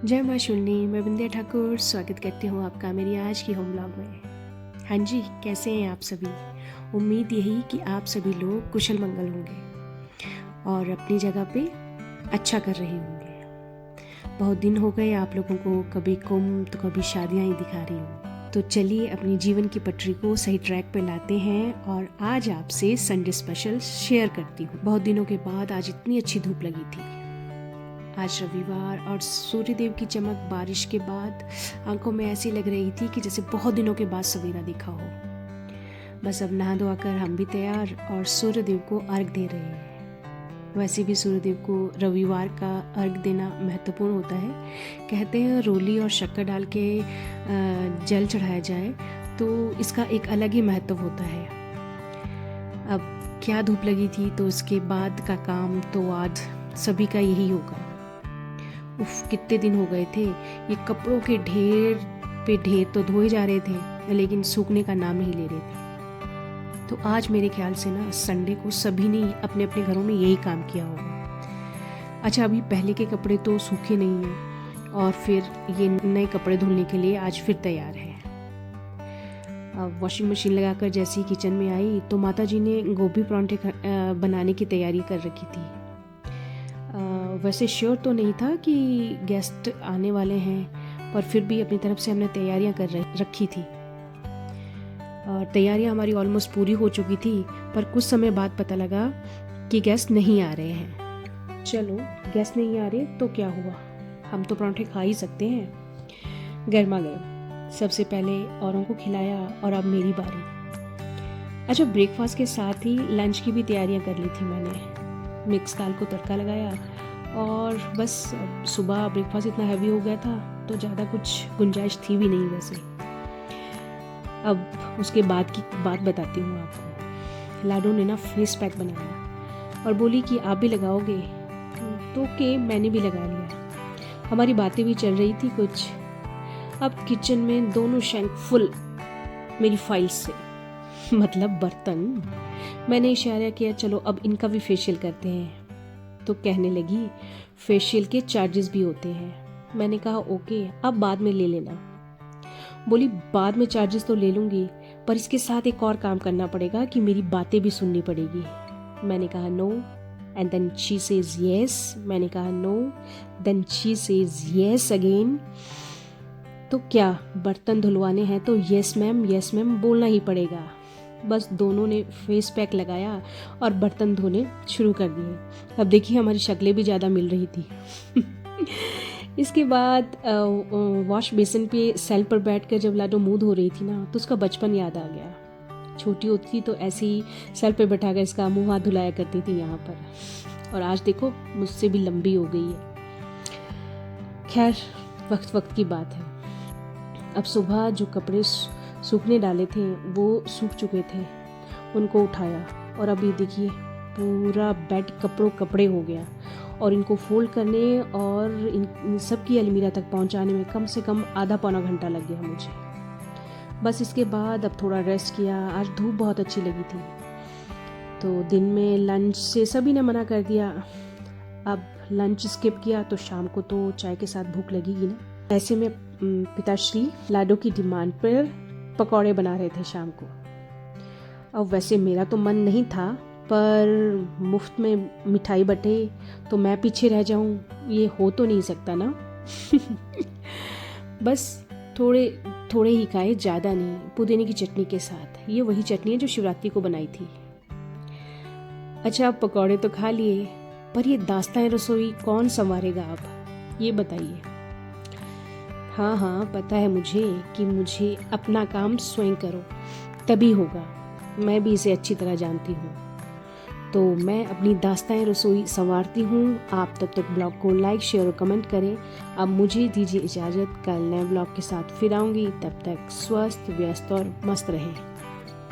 जय माँ शुलनी, मैं विंध्या ठाकुर स्वागत करती हूँ आपका मेरी आज की होम ब्लॉग में। हाँ जी, कैसे हैं आप सभी? उम्मीद यही कि आप सभी लोग कुशल मंगल होंगे और अपनी जगह पे अच्छा कर रहे होंगे। बहुत दिन हो गए आप लोगों को कभी कुंभ तो कभी शादियाँ ही दिखा रही हूँ। तो चलिए अपनी जीवन की पटरी को सही ट्रैक पे लाते हैं और आज आपसे संडे स्पेशल शेयर करती हूँ। बहुत दिनों के बाद आज इतनी अच्छी धूप लगी थी। आज रविवार और सूर्यदेव की चमक बारिश के बाद आंखों में ऐसी लग रही थी कि जैसे बहुत दिनों के बाद सवेरा दिखा हो। बस अब नहा धोआ कर हम भी तैयार और सूर्यदेव को अर्घ दे रहे हैं। वैसे भी सूर्यदेव को रविवार का अर्घ देना महत्वपूर्ण होता है। कहते हैं रोली और शक्कर डाल के जल चढ़ाया जाए तो इसका एक अलग ही महत्व होता है। अब क्या धूप लगी थी तो उसके बाद का काम तो आज सभी का यही होगा। उफ, कितने दिन हो गए थे। ये कपड़ों के ढेर पे ढेर तो धोए जा रहे थे लेकिन सूखने का नाम नहीं ले रहे थे। तो आज मेरे ख्याल से ना संडे को सभी ने अपने अपने घरों में यही काम किया होगा। अच्छा, अभी पहले के कपड़े तो सूखे नहीं हैं और फिर ये नए कपड़े धुलने के लिए आज फिर तैयार है। अब वॉशिंग मशीन लगाकर जैसे ही किचन में आई तो माता जी ने गोभी परांठे बनाने की तैयारी कर रखी थी। वैसे श्योर तो नहीं था कि गेस्ट आने वाले हैं, पर फिर भी अपनी तरफ से हमने तैयारियां कर रखी थी। और तैयारियां हमारी ऑलमोस्ट पूरी हो चुकी थी, पर कुछ समय बाद पता लगा कि गेस्ट नहीं आ रहे हैं। चलो, गेस्ट नहीं आ रहे तो क्या हुआ, हम तो परांठे खा ही सकते हैं गर्मा गर्म। सबसे पहले औरों को खिलाया और अब मेरी बारी। अच्छा, ब्रेकफास्ट के साथ ही लंच की भी तैयारियां कर ली थी मैंने। मिक्स दाल को तड़का लगाया और बस सुबह ब्रेकफास्ट इतना हैवी हो गया था तो ज़्यादा कुछ गुंजाइश थी भी नहीं वैसे। अब उसके बाद की बात बताती हूँ आपको। लाडो ने ना फेस पैक बनाया और बोली कि आप भी लगाओगे, तो के मैंने भी लगा लिया। हमारी बातें भी चल रही थी कुछ। अब किचन में दोनों शैंक फुल मेरी फाइल से, मतलब बर्तन। मैंने इशारा किया चलो अब इनका भी फेशियल करते हैं। तो कहने लगी फेशियल के चार्जेस भी होते हैं। मैंने कहा ओके, अब बाद में ले लेना। बोली बाद में चार्जेस तो ले लूंगी, पर इसके साथ एक और काम करना पड़ेगा कि मेरी बातें भी सुननी पड़ेगी। मैंने कहा no, and then she says yes. मैंने कहा no, then she says yes again. तो क्या बर्तन धुलवाने हैं तो यस मैम बोलना ही पड़ेगा। बस दोनों ने फेस पैक लगाया और बर्तन धोने शुरू कर दिए। अब देखिए हमारी शक्लें भी ज़्यादा मिल रही थी। इसके बाद वॉश बेसिन पे सेल पर बैठकर जब लाडो मुंह धो रही थी ना तो उसका बचपन याद आ गया। छोटी होती थी तो ऐसे ही सेल पर बैठाकर इसका मुंह हाथ धुलाया करती थी यहाँ पर, और आज देखो मुझसे भी लंबी हो गई है। खैर, वक्त की बात है। अब सुबह जो कपड़े सूखने डाले थे वो सूख चुके थे, उनको उठाया और अभी देखिए पूरा बेड कपड़े हो गया। और इनको फोल्ड करने और इन सब की अलमीरा तक पहुंचाने में कम से कम आधा पौना घंटा लग गया मुझे। बस इसके बाद अब थोड़ा रेस्ट किया। आज धूप बहुत अच्छी लगी थी तो दिन में लंच से सभी ने मना कर दिया। अब लंच स्किप किया तो शाम को तो चाय के साथ भूख लगेगी ना। ऐसे में पिताश्री लाडो की डिमांड पर पकौड़े बना रहे थे शाम को। अब वैसे मेरा तो मन नहीं था, पर मुफ्त में मिठाई बटे तो मैं पीछे रह जाऊं, ये हो तो नहीं सकता ना। बस थोड़े ही खाए, ज़्यादा नहीं, पुदीने की चटनी के साथ। ये वही चटनी है जो शिवरात्रि को बनाई थी। अच्छा, आप पकौड़े तो खा लिए, पर ये दास्तान रसोई कौन संवारेगा आप, ये बताइए। हाँ, पता है मुझे कि मुझे अपना काम स्वयं करो तभी होगा। मैं भी इसे अच्छी तरह जानती हूँ। तो मैं अपनी दास्तान रसोई संवारती हूँ। आप तब तक ब्लॉग को लाइक, शेयर और कमेंट करें। अब मुझे दीजिए इजाज़त, कल नए ब्लॉग के साथ फिर आऊँगी। तब तक स्वस्थ, व्यस्त और मस्त रहें।